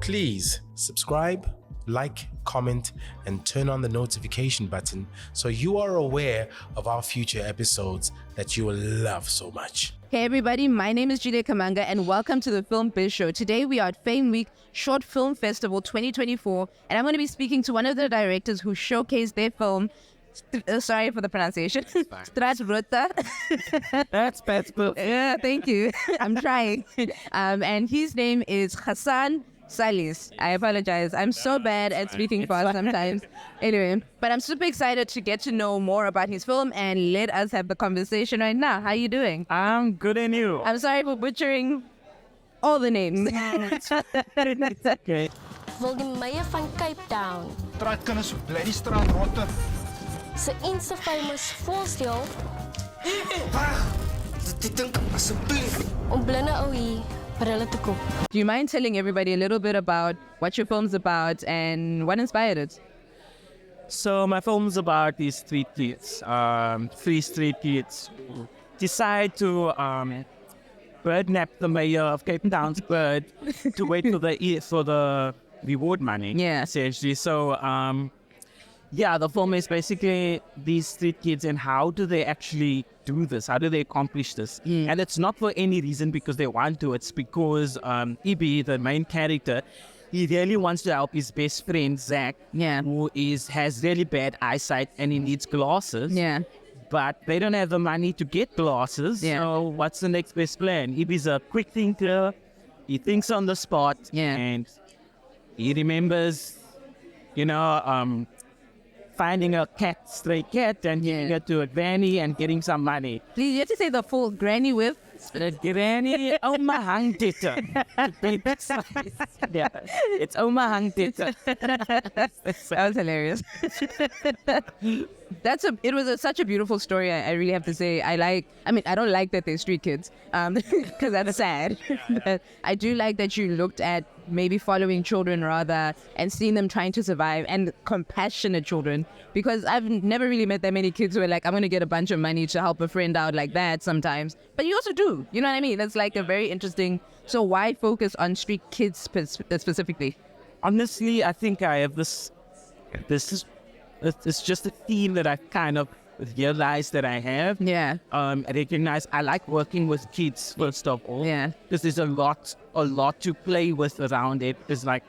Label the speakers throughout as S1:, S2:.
S1: Please subscribe, like, comment, and turn on the notification button so you are aware of our future episodes that you will love so much.
S2: Hey everybody, my name is Julia Kamanga and welcome to the Film Biz Show. Today we are at Fame Week Short Film Festival 2024 and I'm going to be speaking to one of the directors who showcased their film, sorry for the pronunciation, Straatrotte.
S3: That's perfect.
S2: Yeah, thank you. I'm trying. And his name is Gasan Sallies. I apologize. I'm so bad at speaking fast sometimes. Anyway, but I'm super excited to get to know more about his film and let us have the conversation right now. How are you doing?
S3: I'm good, and you?
S2: I'm sorry for butchering all the names.
S3: Okay.
S4: Wil die meie van Cape Town.
S5: Straatkinders bly die Straatrotte.
S4: Se ense famous voorstel
S5: Dit dink asseblief.
S4: om blinde ou hier brille te koop.
S2: Do you mind telling everybody a little bit about what your film's about and what inspired it?
S3: So my film's about these street kids, three street kids who decide to birdnap the mayor of Cape Town's bird to wait for the reward money.
S2: Yeah.
S3: Essentially. So yeah, the film is basically these street kids and how do they actually do this? How do they accomplish this? And it's not for any reason because they want to. It's because Ibi, the main character, he really wants to help his best friend Zach,
S2: Yeah.
S3: who has really bad eyesight and he needs glasses.
S2: Yeah.
S3: But they don't have the money to get glasses.
S2: Yeah.
S3: So what's the next best plan? Ibi's a quick thinker. He thinks on the spot.
S2: Yeah.
S3: And he remembers, finding a stray cat and giving it to a granny and getting some money.
S2: Please, you have to say the full granny with.
S3: Granny, Oma hang dit. Yeah, it's Oma hang dit.
S2: That was hilarious. It was such a beautiful story. I really have to say. I don't like that they're street kids, because that's sad. But I do like that you looked at maybe following children rather and seeing them trying to survive and compassionate children, because I've never really met that many kids who are like, I'm going to get a bunch of money to help a friend out like that sometimes. But you also do, you know what I mean? That's like a very interesting. So why focus on street kids specifically?
S3: Honestly, I think I have this it's just a theme that I've kind of realized that I have.
S2: Yeah.
S3: I recognize I like working with kids first of all.
S2: Yeah.
S3: Because there's a lot to play with around it. It's like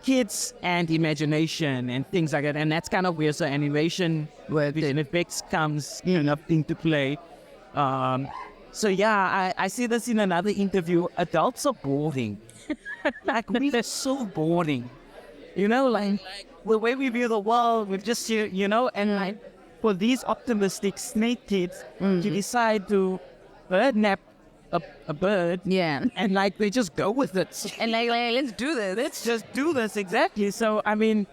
S3: kids and imagination and things like that. And that's kind of where the animation
S2: Worked
S3: and effects comes kind of into play. So yeah, I see this in another interview. Adults are boring. Like we are so boring. Like the way we view the world, we just, and like for these optimistic snake kids to decide to birdnap a bird,
S2: Yeah.
S3: and like they just go with it.
S2: And like let's do this.
S3: Let's just do this, exactly. So, I mean,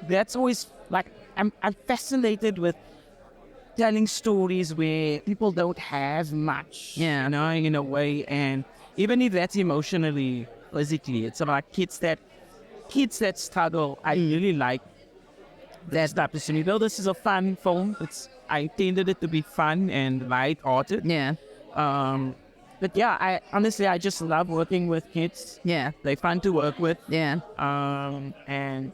S3: that's always like, I'm fascinated with telling stories where people don't have much,
S2: Yeah.
S3: in a way. And even if that's emotionally, physically, it's about kids that struggle. I really like that stuff. So, this is a fun film. I intended it to be fun and light-hearted.
S2: Yeah.
S3: But yeah, I just love working with kids.
S2: Yeah.
S3: They're fun to work with.
S2: Yeah.
S3: And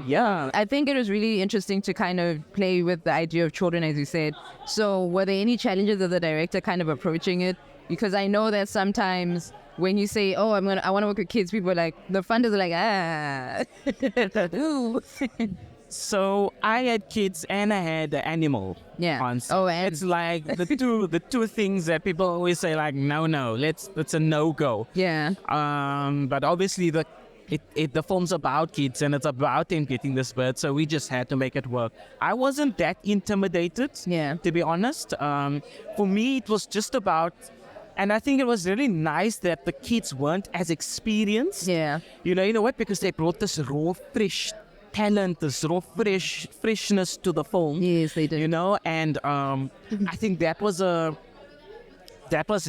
S3: yeah.
S2: I think it was really interesting to kind of play with the idea of children, as you said. So were there any challenges of the director kind of approaching it? Because I know that sometimes when you say, I want to work with kids, people are like, the funders are like, ooh.
S3: So I had kids and I had the animal.
S2: Yeah.
S3: On set.
S2: Oh, and
S3: it's like the two things that people always say like, no, it's a no-go.
S2: yeah.
S3: But obviously the film's about kids and it's about them getting this bird, so we just had to make it work. I wasn't that intimidated,
S2: Yeah.
S3: to be honest. For me, it was just about, and I think it was really nice that the kids weren't as experienced.
S2: Yeah.
S3: You know what? Because they brought this raw, fresh talent, this raw, freshness to the film.
S2: Yes, they did.
S3: And I think that was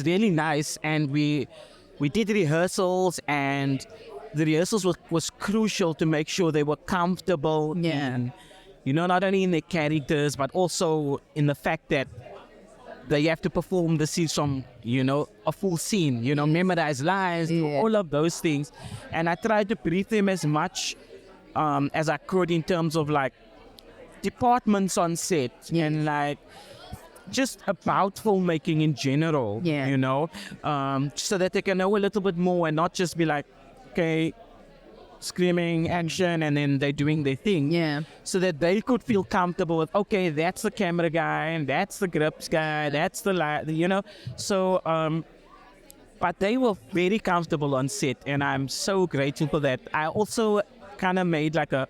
S3: really nice. And we did rehearsals, and the rehearsals was crucial to make sure they were comfortable.
S2: Yeah.
S3: And, not only in their characters, but also in the fact that they have to perform the scenes from, a full scene, memorize lines, do all of those things. And I tried to brief them as much as I could in terms of like departments on set and like just about filmmaking in general, so that they can know a little bit more and not just be like, okay, screaming action and then they're doing their thing.
S2: Yeah.
S3: So that they could feel comfortable with, okay, that's the camera guy and that's the grips guy, that's the light, So, but they were very comfortable on set and I'm so grateful for that. I also kind of made like a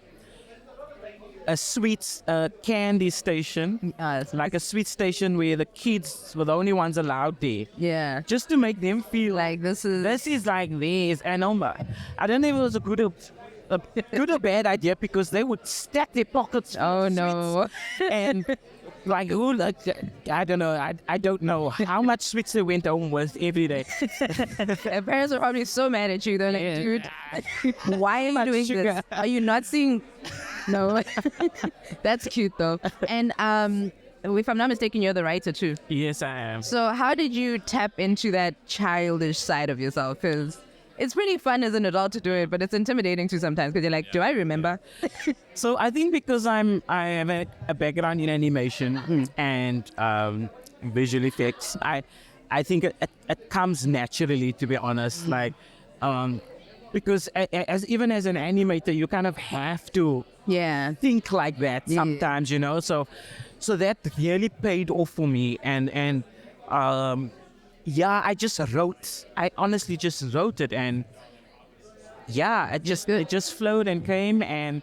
S3: sweets candy station, like a sweet station where the kids were the only ones allowed there.
S2: Yeah.
S3: Just to make them feel
S2: Like this is
S3: like theirs. And I don't know if it was a good or bad idea because they would stack their pockets.
S2: Oh no.
S3: And like I don't know. I don't know how much sweets they went home with every day.
S2: Their parents are probably so mad at you. They're like, dude, why are you doing this? Are you not seeing? No. That's cute though. And if I'm not mistaken, you're the writer too.
S3: Yes, I am.
S2: So how did you tap into that childish side of yourself? Because it's pretty fun as an adult to do it, but it's intimidating too sometimes because you're like, do I remember?
S3: So I think because I have a background in animation and visual effects, I think it comes naturally, to be honest. Like, because even as an animator, you kind of have to think like that sometimes, So that really paid off for me, and I just wrote. I honestly just wrote it, and it just flowed and came, and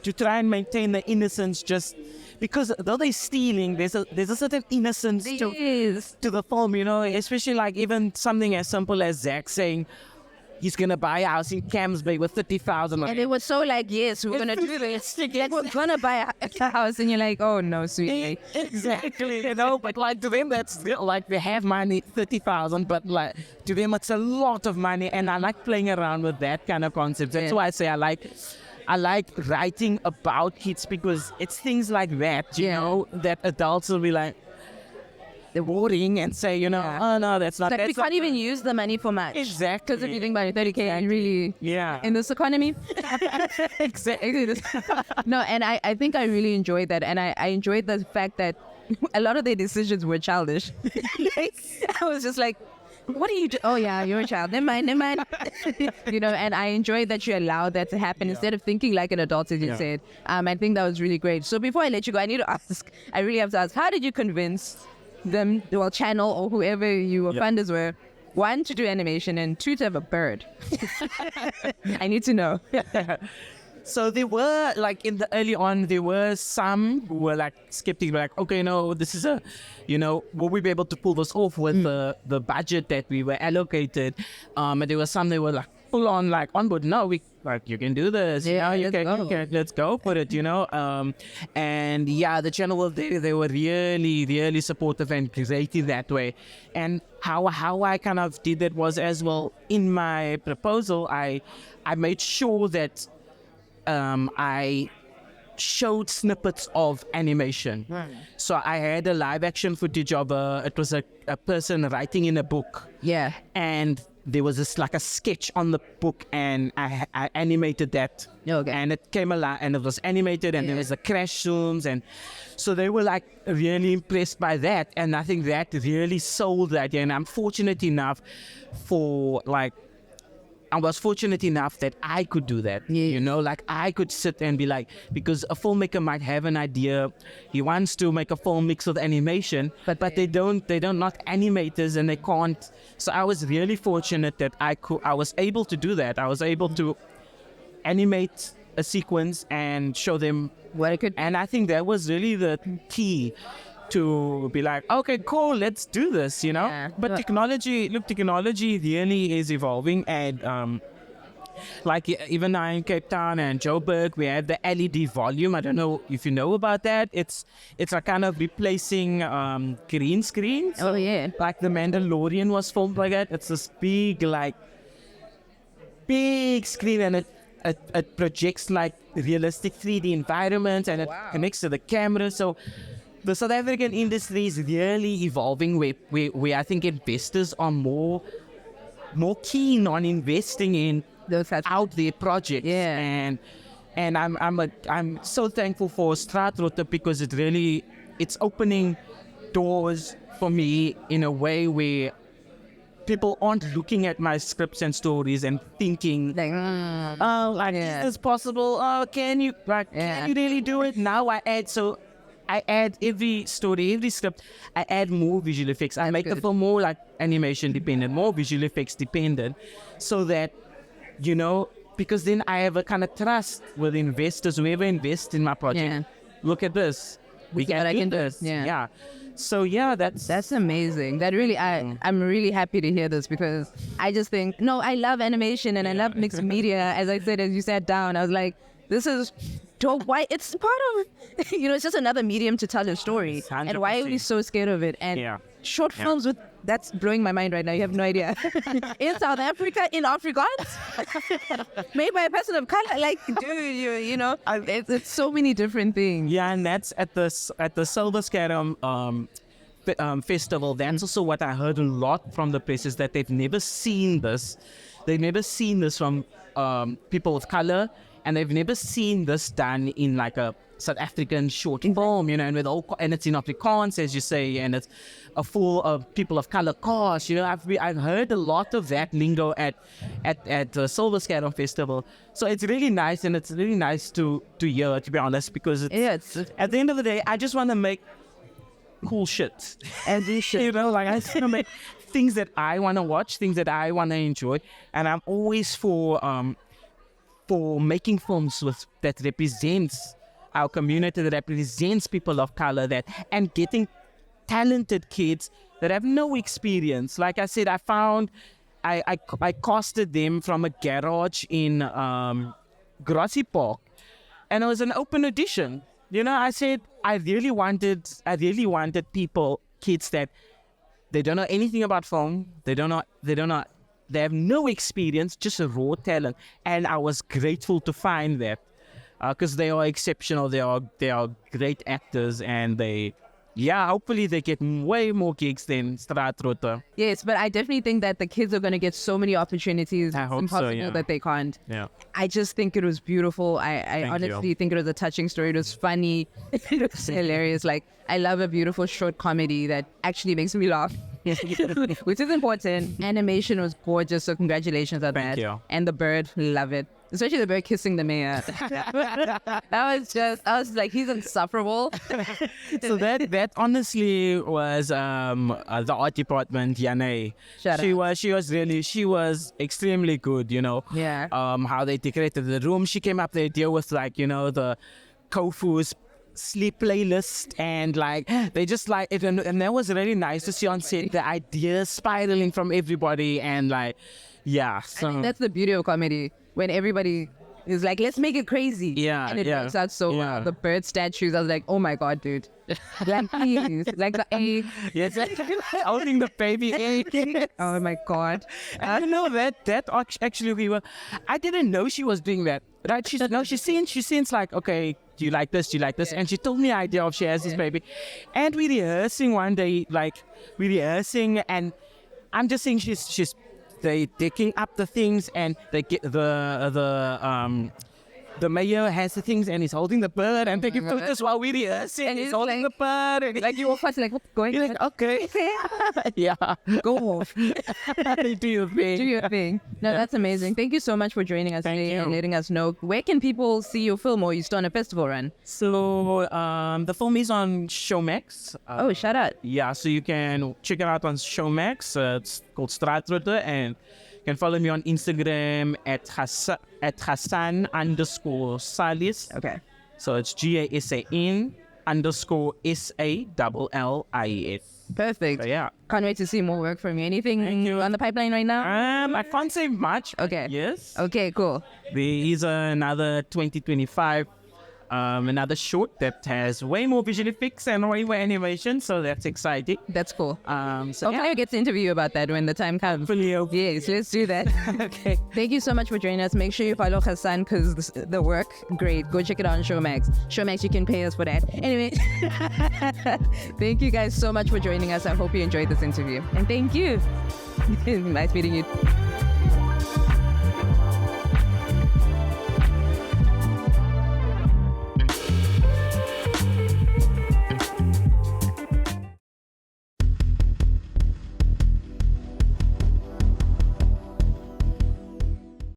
S3: to try and maintain the innocence, just because though they're stealing, there's a certain innocence to the film, especially like even something as simple as Zach saying he's gonna buy a house in Camps Bay with 30,000.
S2: And it was so like, yes, we're gonna do this. Like, we're gonna buy a house, and you're like, oh no, sweetie.
S3: Exactly, but like to them that's like they have money, 30,000, but like to them it's a lot of money, and I like playing around with that kind of concept. That's why I say I like writing about kids because it's things like that, you know, that adults will be like, they're boring and say, oh no, that's not.
S2: Like
S3: that's
S2: we can't even use the money for much.
S3: Exactly.
S2: Because if you think about it, 30K, you really, in this economy.
S3: Exactly.
S2: No, and I think I really enjoyed that. And I enjoyed the fact that a lot of their decisions were childish. I was just like, what are you doing? Oh yeah, you're a child. Never mind. And I enjoyed that you allowed that to happen instead of thinking like an adult, as you said. I think that was really great. So before I let you go, I really have to ask, how did you convince them, channel or whoever your funders were, one, to do animation, and two, to have a bird? I need to know.
S3: So there were, like, in the early on, there were some who were like skeptical, like, okay, no, this is will we be able to pull this off with the budget that we were allocated? And there were some that were like full on, like, on board. No, you can do this. Let's go for it, And the channel was there. They were really, really supportive and creative that way. And how I kind of did that was as well, in my proposal, I made sure that I showed snippets of animation. So I had a live action footage of it was a person writing in a book.
S2: Yeah.
S3: And there was this like a sketch on the book, and I animated that.
S2: Okay.
S3: And it came alive, and it was animated, and there was the crash zooms, and so they were like really impressed by that, and I think that really sold that. And I'm fortunate enough I was fortunate enough that I could do that, like I could sit and be like, because a filmmaker might have an idea, he wants to make a film mix with animation, but they don't not animators, and they can't. So I was really fortunate that I was able to do that. I was able to animate a sequence and show them
S2: what it could.
S3: And I think that was really the key to be like, okay, cool, let's do this, But technology really is evolving, and like even now in Cape Town and Joburg, we have the LED volume. I don't know if you know about that. It's a kind of replacing green screens.
S2: Oh yeah.
S3: Like The Mandalorian was filmed like that. It's this big screen, and it projects like realistic 3D environments, and it connects to the camera. So the South African industry is really evolving where I think investors are more keen on investing in
S2: Those types-
S3: out there projects.
S2: Yeah.
S3: And I'm so thankful for Straatrotte because it's opening doors for me in a way where people aren't looking at my scripts and stories and thinking,
S2: Like,
S3: is this possible? Oh, can you really do it? Now I add every story, every script, I add more visual effects. I make the film more like animation dependent, more visual effects dependent, so that, because then I have a kind of trust with investors, whoever invests in my project.
S2: Yeah.
S3: Look at this. We
S2: See what I
S3: can
S2: can
S3: do
S2: do.
S3: this.
S2: Yeah.
S3: So
S2: That's amazing. That really, I'm really happy to hear this because I just think, I love animation and I love mixed media. As I said, as you sat down, I was like, this is dope. Why? It's part of, it's just another medium to tell a story.
S3: 100%.
S2: And why are we so scared of it? And short films that's blowing my mind right now. You have no idea. In South Africa, in Afrikaans, made by a person of color. Like, dude, it's so many different things.
S3: Yeah, and that's at the Silver Scarum festival. That's also what I heard a lot from the press, is that they've never seen this. They've never seen this from people of color, and they've never seen this done in like a South African short film, and it's in Afrikaans, as you say, and it's a full of people of color cast. I've heard a lot of that lingo at the Silver Scarum Festival. So it's really nice, and it's really nice to hear, to be honest, because it's at the end of the day, I just want to make cool shit.
S2: And this shit.
S3: I just want to make things that I want to watch, things that I want to enjoy, and I'm always for making films that represents our community, that represents people of color, and getting talented kids that have no experience. Like I said, I found I casted them from a garage in Grassy Park, and it was an open audition. I said I really wanted kids that they don't know anything about film. They have no experience, just a raw talent, and I was grateful to find that. Because they are exceptional, they are great actors, and hopefully they get way more gigs than Straatrotte.
S2: Yes, but I definitely think that the kids are going to get so many opportunities.
S3: I hope
S2: it's impossible
S3: so, yeah.
S2: that they can't.
S3: Yeah.
S2: I just think it was beautiful. I
S3: Thank
S2: honestly
S3: you.
S2: think it was a touching story. It was funny. It was hilarious. Like, I love a beautiful short comedy that actually makes me laugh. Which is important. Animation was gorgeous, so congratulations on
S3: Thank
S2: that.
S3: you.
S2: And the bird, love it. Especially the bird kissing the mayor. I was like, he's insufferable.
S3: So that honestly was the art department, Yane.
S2: Shut
S3: She was extremely good,
S2: Yeah.
S3: How they decorated the room. She came up with the idea with the Kofu's sleep playlist, and they just it, and that was really nice to see on set, the ideas spiraling from everybody, and so
S2: I think that's the beauty of comedy, when everybody is like, let's make it crazy.
S3: Yeah,
S2: And it
S3: yeah,
S2: works out so well.
S3: yeah.
S2: The bird statues, I was like, oh my God, dude. Like, please. Like the egg.
S3: yes, holding the baby egg.
S2: Oh my God.
S3: I don't know that actually I didn't know she was doing that. Right? She seems like, okay, do you like this? Do you like this?
S2: Yeah.
S3: And she told me the idea of she has this baby. And we're rehearsing one day, and I'm just saying they decking up the things, and they get the mayor has the things, and he's holding the bird and taking photos while we're rehearsing.
S2: And
S3: he's
S2: it's
S3: holding the bird. And
S2: Like, you were first like, what's going
S3: you're
S2: on?
S3: like, okay. Yeah.
S2: Go off.
S3: Do your thing.
S2: Do your thing. No, that's amazing. Thank you so much for joining us
S3: Thank
S2: today
S3: you.
S2: and letting us know. Where can people see your film, or you still on a festival run?
S3: So the film is on Showmax.
S2: Oh, shout out.
S3: Yeah, so you can check it out on Showmax. It's called Straatrotte, and you can follow me on Instagram at Gasan Sallies.
S2: Okay.
S3: So it's GASAN_SALLIES.
S2: Perfect.
S3: So yeah.
S2: Can't wait to see more work from you. Anything
S3: Thank you.
S2: on the pipeline right now?
S3: I can't say much.
S2: Okay.
S3: Yes.
S2: Okay, cool.
S3: There is another 2025 another short that has way more visual effects and way more animation, so that's exciting.
S2: That's cool.
S3: So
S2: Hopefully I get to interview you about that when the time comes.
S3: Hopefully,
S2: Yes, let's do that.
S3: okay.
S2: Thank you so much for joining us. Make sure you follow Gasan because the work, great. Go check it out on Showmax. Showmax, you can pay us for that. Anyway, thank you guys so much for joining us. I hope you enjoyed this interview. And thank you. Nice meeting you.